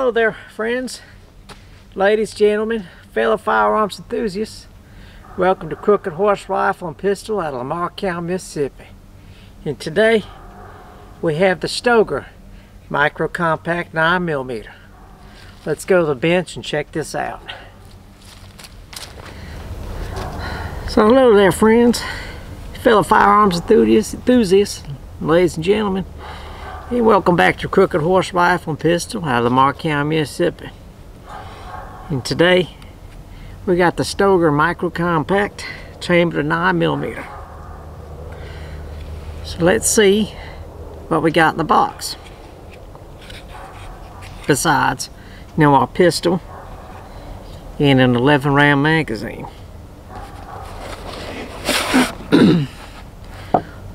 Hello there, friends, ladies, gentlemen, fellow firearms enthusiasts. Welcome to Crooked Horse Rifle and Pistol out of Lamar County, Mississippi. And today we have the Stoeger Micro Compact 9mm. Let's go to the bench and check this out. So hello there, friends, fellow firearms enthusiasts, ladies and gentlemen. Hey, welcome back to Crooked Horse Rifle and Pistol out of Lamar County, Mississippi. And today we got the Stoeger Micro Compact chambered 9mm. So let's see what we got in the box. Besides, you know, our pistol and an 11 round magazine.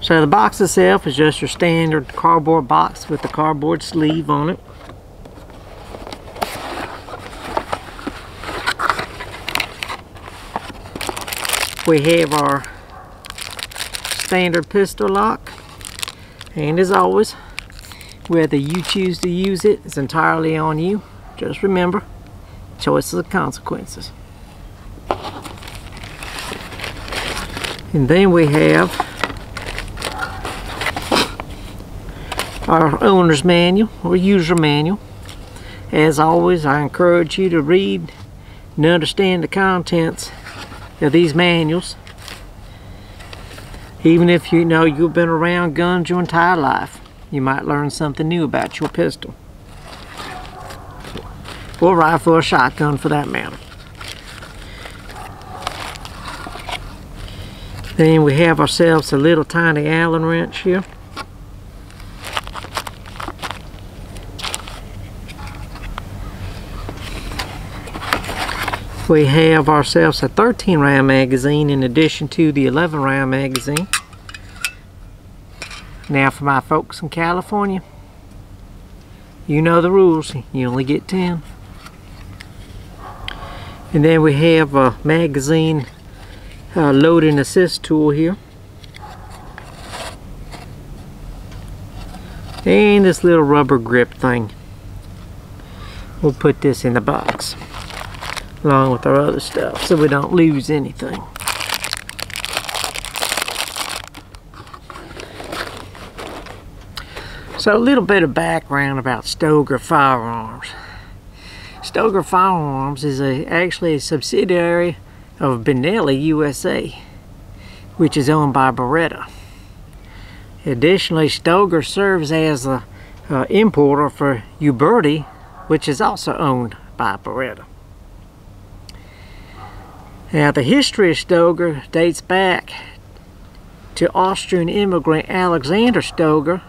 So the box itself is just your standard cardboard box with the cardboard sleeve on it. We have our standard pistol lock, and as always, whether you choose to use it is entirely on you. Just remember, choices are consequences. And then we have our owner's manual or user manual. As always, I encourage you to read and understand the contents of these manuals. Even if you know you've been around guns your entire life, you might learn something new about your pistol. Or rifle or shotgun for that matter. Then we have ourselves a little tiny Allen wrench here. We have ourselves a 13 round magazine in addition to the 11 round magazine. Now for my folks in California, you know the rules, you only get 10. And then we have a magazine loading assist tool here. And this little rubber grip thing. We'll put this in the box along with our other stuff so we don't lose anything. So a little bit of background about Stoeger Firearms. Stoeger Firearms is actually a subsidiary of Benelli USA, which is owned by Beretta. Additionally, Stoeger serves as an importer for Uberti, which is also owned by Beretta. Now, the history of Stoeger dates back to Austrian immigrant Alexander Stoeger,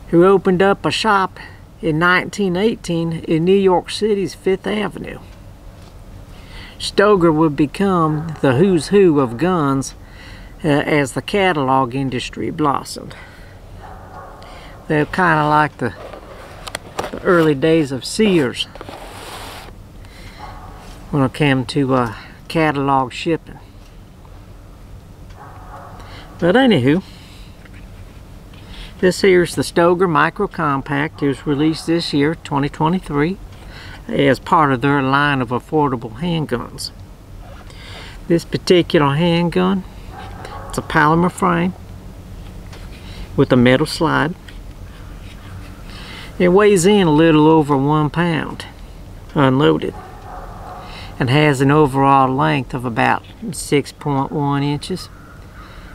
who opened up a shop in 1918 in New York City's Fifth Avenue. Stoeger would become the who's who of guns as the catalog industry blossomed. They're kind of like the early days of Sears when it came to catalog shipping. But anywho, this here's the Stoeger Micro Compact. It was released this year, 2023, as part of their line of affordable handguns. This particular handgun, it's a polymer frame with a metal slide. It weighs in a little over 1 pound unloaded, and has an overall length of about 6.1 inches,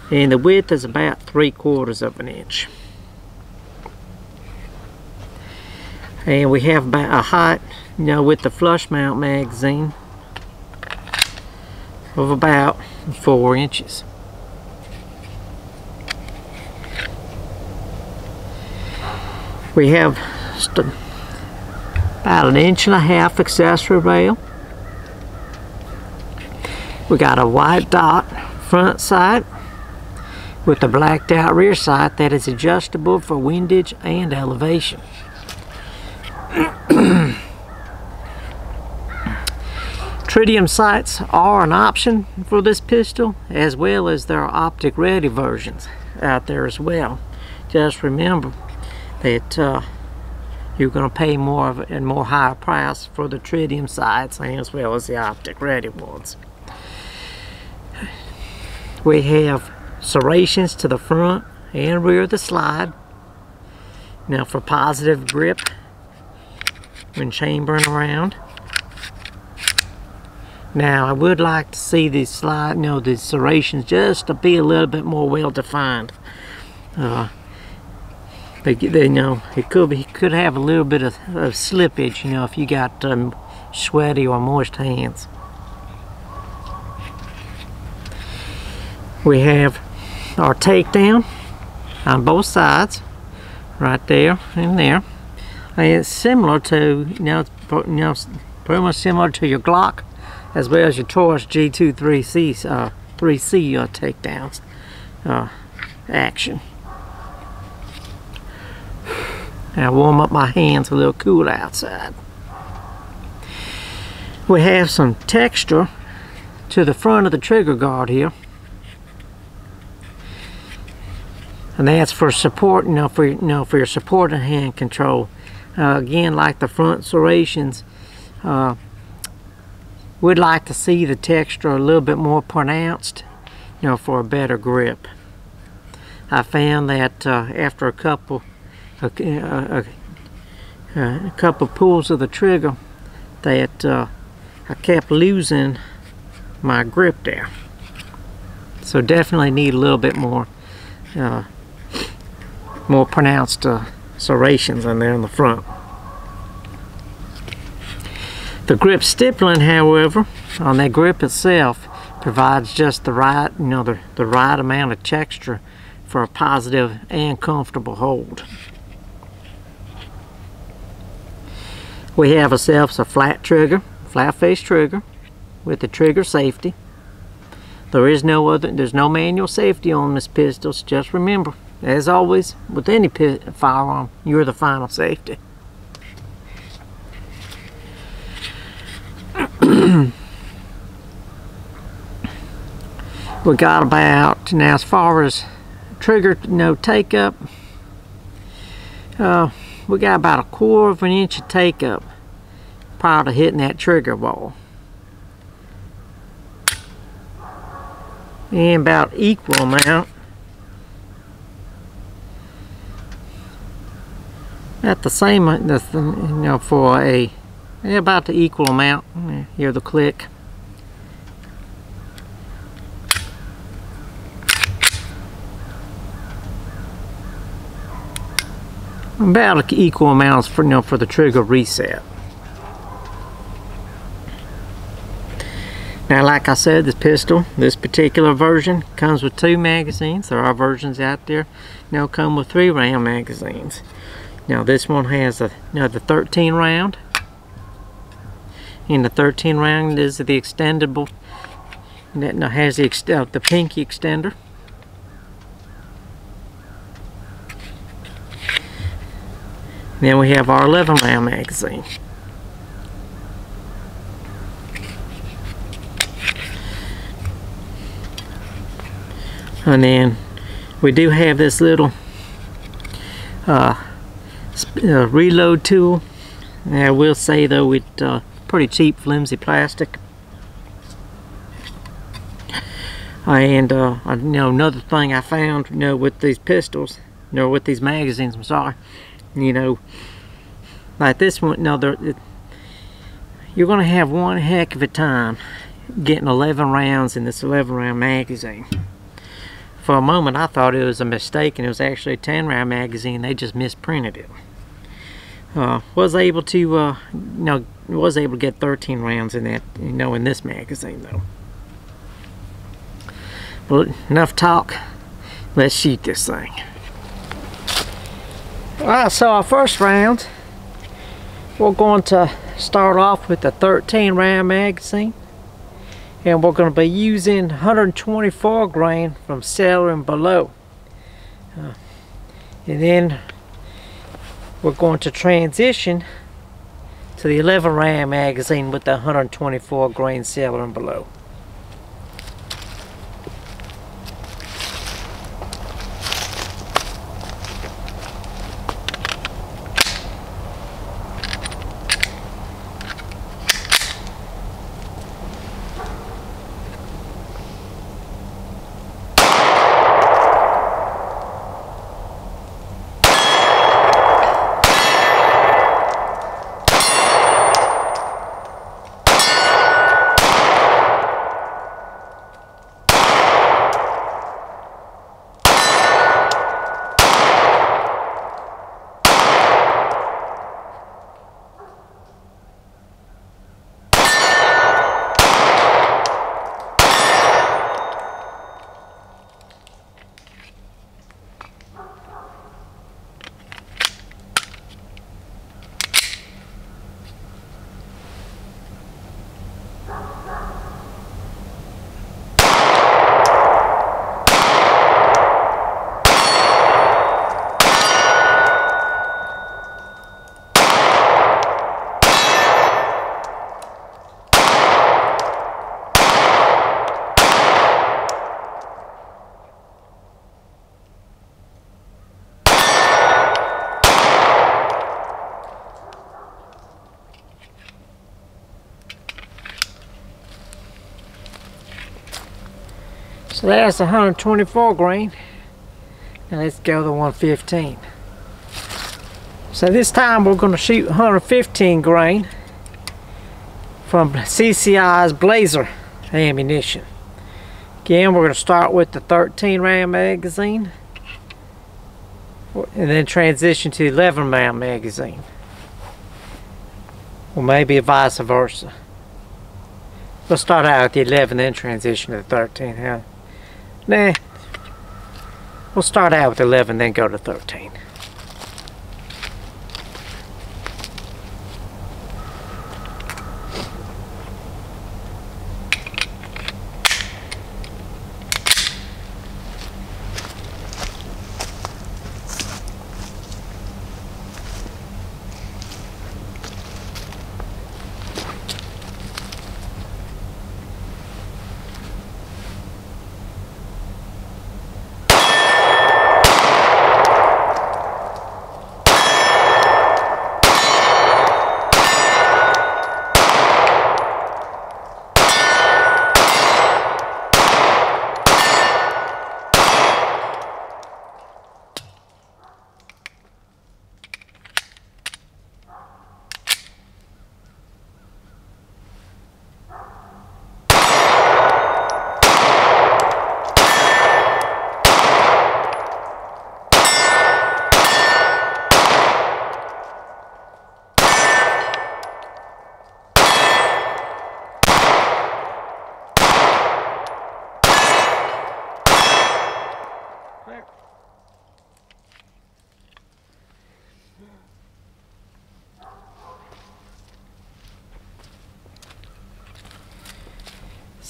and the width is about 3/4 of an inch. And we have about a height, you know, with the flush mount magazine of about 4 inches. We have about 1.5 inch accessory rail. We got a white dot front sight with a blacked out rear sight that is adjustable for windage and elevation. Tritium sights are an option for this pistol, as well as there are optic ready versions out there as well. Just remember that you're going to pay more of a more higher price for the tritium sights as well as the optic ready ones. We have serrations to the front and rear of the slide. Now for positive grip when chambering around. Now I would like to see the slide, the serrations just to be a little bit more well defined. It could have a little bit of slippage, if you got sweaty or moist hands. We have our takedown on both sides, right there and there. And it's similar to, pretty much similar to your Glock, as well as your Taurus G2 3C takedowns action. Now warm up my hands a little cool outside. We have some texture to the front of the trigger guard here. And that's for support, for your support and hand control. Again, like the front serrations, we'd like to see the texture a little bit more pronounced, for a better grip. I found that after a couple pulls of the trigger, that I kept losing my grip there. So definitely need a little bit more pronounced serrations in there in the front. The grip stippling, however, on that grip itself provides just the right, the right amount of texture for a positive and comfortable hold. We have ourselves a flat trigger, flat face trigger with the trigger safety. There's no manual safety on this pistol, so just remember, as always, with any firearm, you're the final safety. We got about, now as far as trigger take up, we got about 1/4 of an inch of take up prior to hitting that trigger ball. And about equal amount at the same, for about the equal amount. Hear the click. About equal amounts for the trigger reset. Now, like I said, this pistol, this particular version, comes with 2 magazines. There are versions out there come with 3 round magazines. Now this one has the 13 round, and the 13 round is the extendable. That has the pinky extender. Then we have our 11 round magazine. And then we do have this little reload tool. I will say though, it's pretty cheap, flimsy plastic. And another thing I found, with these pistols, with these magazines, I'm sorry, like this one, you're gonna have one heck of a time getting 11 rounds in this 11 round magazine. For a moment I thought it was a mistake and it was actually a 10 round magazine. They just misprinted it. Was able to get 13 rounds in that, in this magazine though. Well, enough talk, let's shoot this thing. Alright, so our first round, we're going to start off with the 13 round magazine. And we're going to be using 124 grain from Cellar and below. And then we're going to transition to the 11 round magazine with the 124 grain Cellar and below. So that's 124 grain. Now let's go to 115. So this time we're going to shoot 115 grain from CCI's Blazer ammunition. Again, we're going to start with the 13 round magazine and then transition to 11 round magazine. Or maybe vice versa. We'll start out with the 11 then transition to the 13. Yeah. Nah. We'll start out with 11 then go to 13.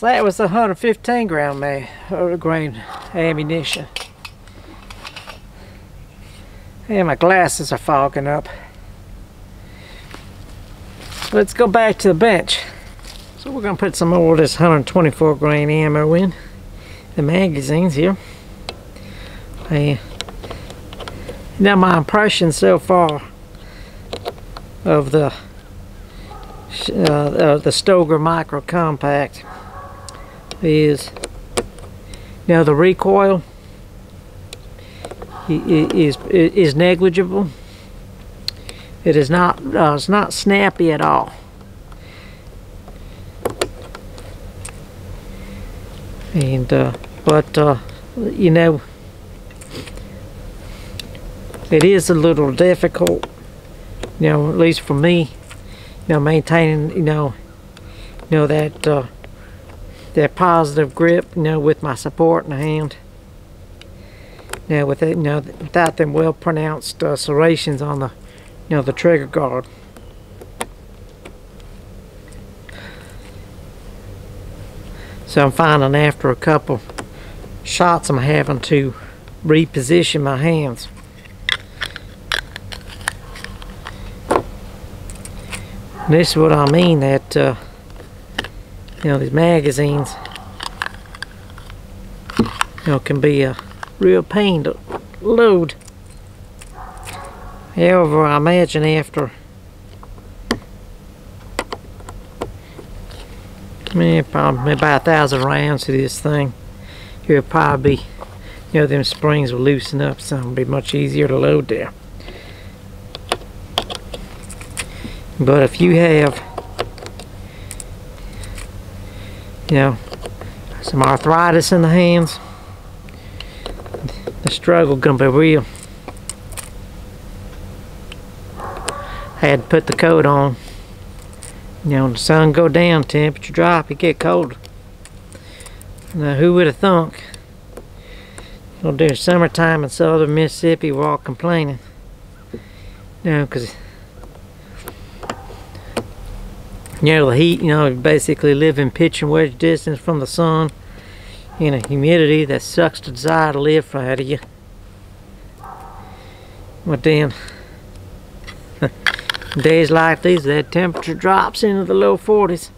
So that was 115 grain ammunition. And my glasses are fogging up. Let's go back to the bench. So we're going to put some more of this 124 grain ammo in the magazines here. And now my impression so far of the Stoeger Micro Compact is, the recoil is negligible. It is not it's not snappy at all. And but it is a little difficult, at least for me, maintaining that positive grip, with my support in the hand. With it, without them well pronounced serrations on the, the trigger guard. So I'm finding after a couple shots I'm having to reposition my hands. And this is what I mean, that these magazines can be a real pain to load. However, I imagine after probably about 1,000 rounds to this thing, it'll probably be, them springs will loosen up, so it'll be much easier to load there. But if you have some arthritis in the hands, the struggle gonna be real. I had to put the coat on. When the sun go down, temperature drop, it get cold. Now who would have thunk? During summertime in southern Mississippi, we're all complaining. Because the heat, basically live in pitch and wedge distance from the sun, in a humidity that sucks the desire to live out of you. But then, days like these, that temperature drops into the low 40s.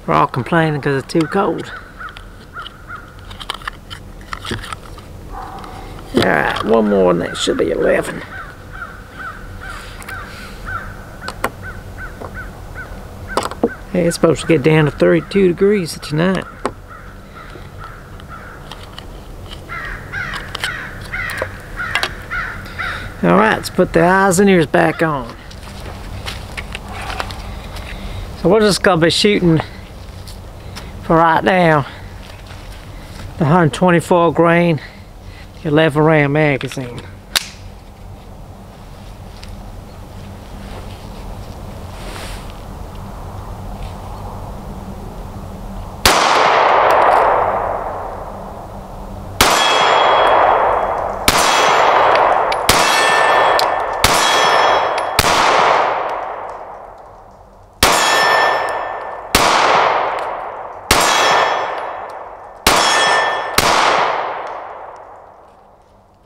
We're all complaining because it's too cold. Alright, one more and that should be 11. Hey, it's supposed to get down to 32 degrees tonight. Alright, let's put the eyes and ears back on. So we're just going to be shooting for right now the 124 grain 11 round magazine.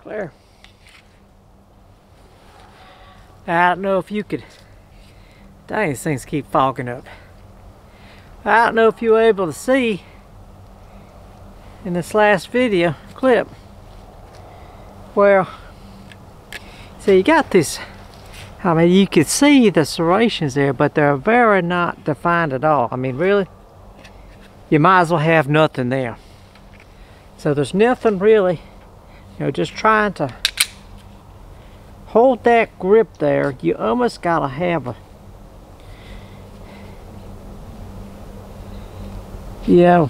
Clear. I don't know if you could, dang, these things keep fogging up. I don't know if you were able to see in this last video clip where, so you got this, I mean, you could see the serrations there, but they're very not defined at all. I mean, really, you might as well have nothing there. So there's nothing really, you know, just trying to hold that grip there. You almost gotta have a, you know,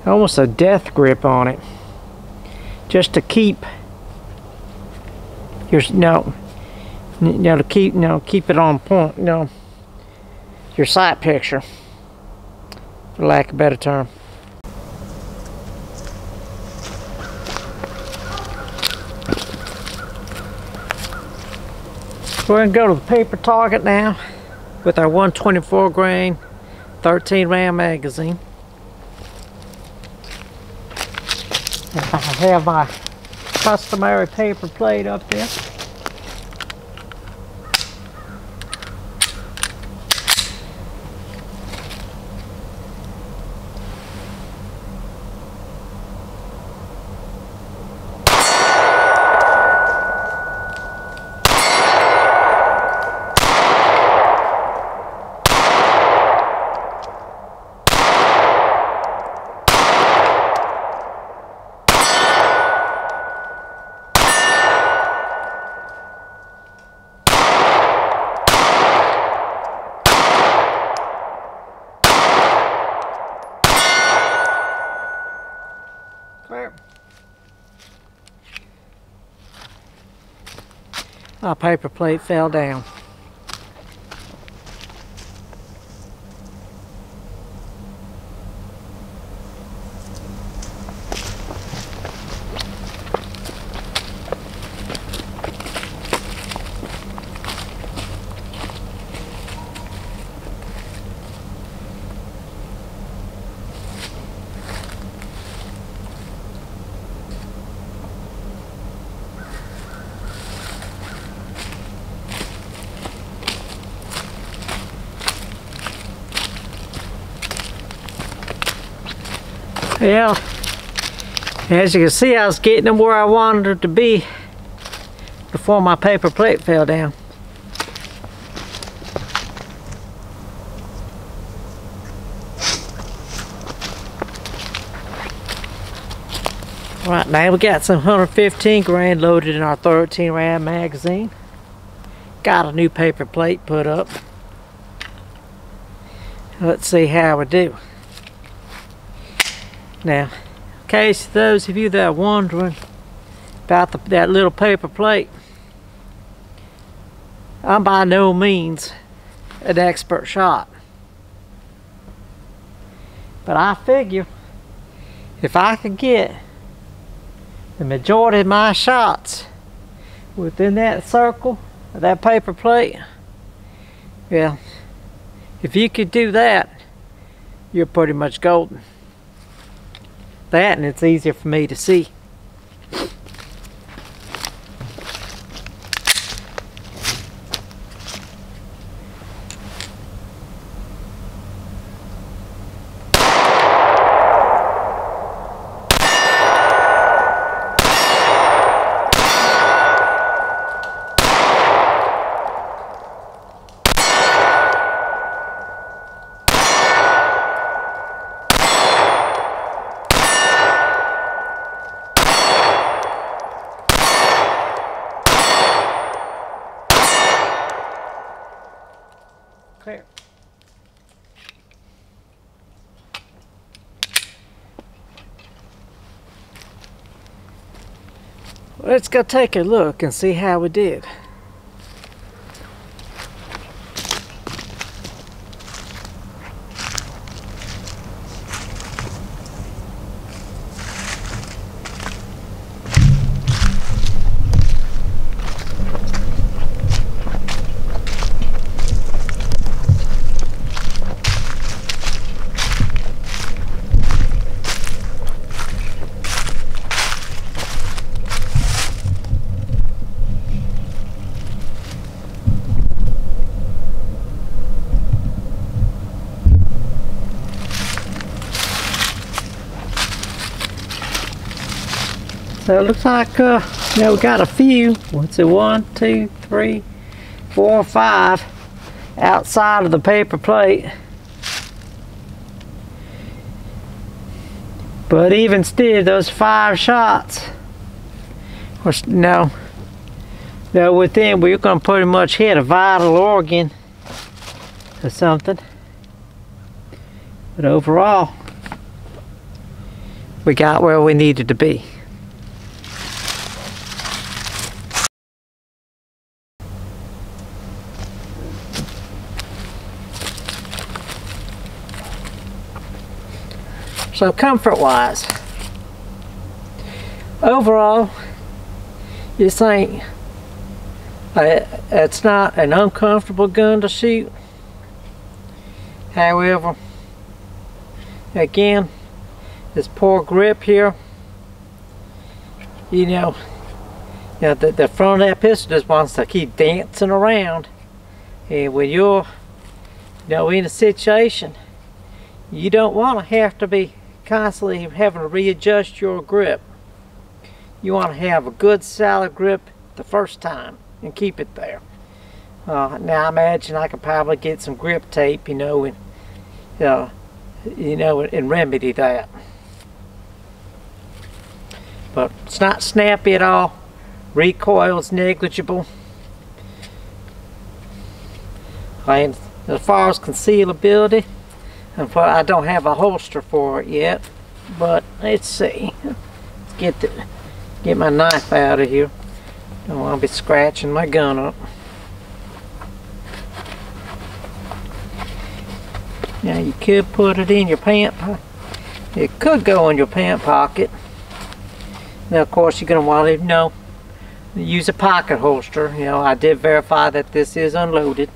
almost a death grip on it, just to keep your, to keep it on point, your sight picture, for lack of a better term. We're going to go to the paper target now with our 124 grain 13 round magazine. I have my customary paper plate up there. My paper plate fell down. Yeah, as you can see, I was getting them where I wanted it to be before my paper plate fell down. Right now we got some 115 grain loaded in our 13 round magazine. Got a new paper plate put up. Let's see how we do. Now, in case those of you that are wondering about that little paper plate, I'm by no means an expert shot. But I figure if I could get the majority of my shots within that circle of that paper plate, well, if you could do that, you're pretty much golden. That, and it's easier for me to see. Clear. Let's go take a look and see how we did. So it looks like we got a few. What's it? 1, 2, 3, 4, 5 outside of the paper plate. But even still, those 5 shots were within. We're going to pretty much hit a vital organ or something. But overall, we got where we needed to be. So comfort-wise, overall, this ain't, it's not an uncomfortable gun to shoot. However, again, this poor grip here, the front of that pistol just wants to keep dancing around. And when you're, in a situation, you don't want to have to be constantly having to readjust your grip. You want to have a good solid grip the first time and keep it there. Now I imagine I could probably get some grip tape, and remedy that. But it's not snappy at all. Recoil is negligible. And as far as concealability, I don't have a holster for it yet, but let's see. Let's get my knife out of here. Don't want to be scratching my gun up. Now you could put it in your pant pocket. It could go in your pant pocket. Now of course you're going to want to use a pocket holster. I did verify that this is unloaded.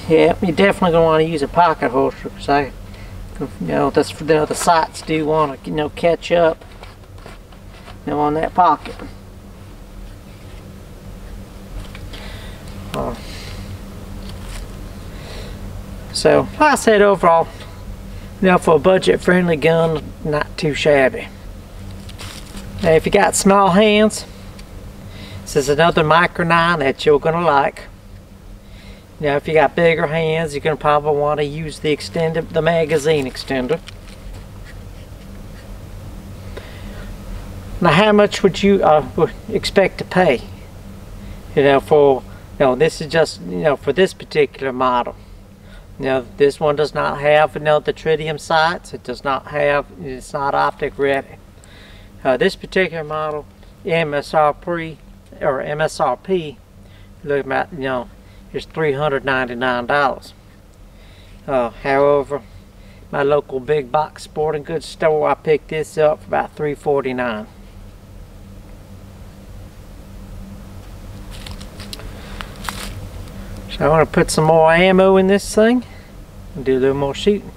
Yeah, you're definitely going to want to use a pocket holster, because the sights do want to catch up on that pocket. So like I said, overall, for a budget friendly gun, not too shabby. Now if you got small hands, this is another micro 9 that you're going to like. Now if you got bigger hands, you're going to probably want to use the magazine extender. Now how much would you expect to pay? This is just, for this particular model. This one does not have, the tritium sights. It's not optic ready. This particular model, MSRP, looking at, is $399. However, my local big box sporting goods store, I picked this up for about $349. So I want to put some more ammo in this thing and do a little more shooting.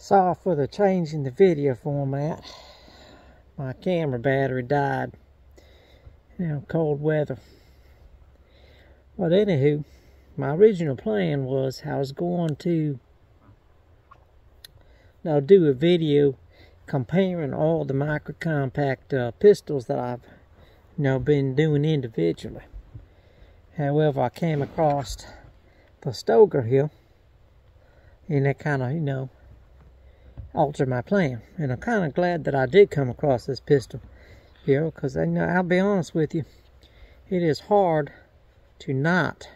Sorry for the change in the video format. My camera battery died. Cold weather. But anywho, my original plan was I was going to do a video comparing all the micro compact pistols that I've been doing individually. However, I came across the Stoeger here, and that kind of altered my plan. And I'm kind of glad that I did come across this pistol here, because I'll be honest with you, it is hard to not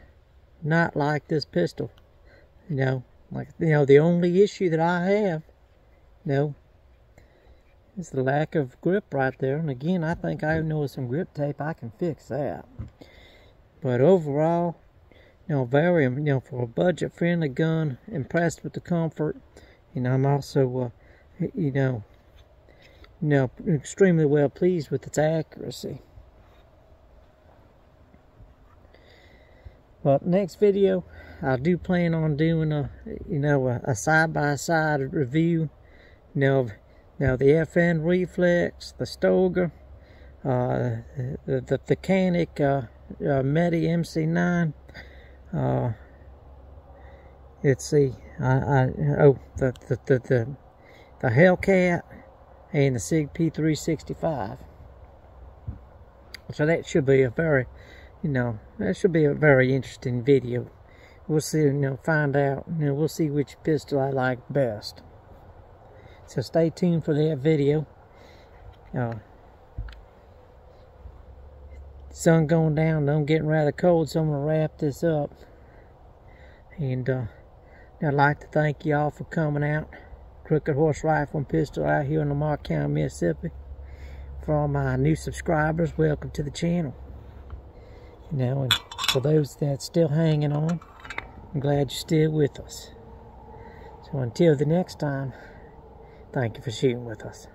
like this pistol. The only issue that I have is the lack of grip right there. And again, I think I know with some grip tape I can fix that. But overall, very, for a budget friendly gun, impressed with the comfort. I'm also, extremely well pleased with its accuracy. But next video, I do plan on doing a side-by-side review. Now the FN Reflex, the Stoeger, the Canic Medi MC9. Let's see. The Hellcat and the Sig P365. So that should be a very, interesting video. We'll see. Find out. We'll see which pistol I like best. So stay tuned for that video. Sun going down, I'm getting rather cold, so I'm going to wrap this up. And I'd like to thank y'all for coming out. Crooked Horse Rifle and Pistol out here in Lamar County, Mississippi. For all my new subscribers, welcome to the channel. And for those that's still hanging on, I'm glad you're still with us. So until the next time, thank you for shooting with us.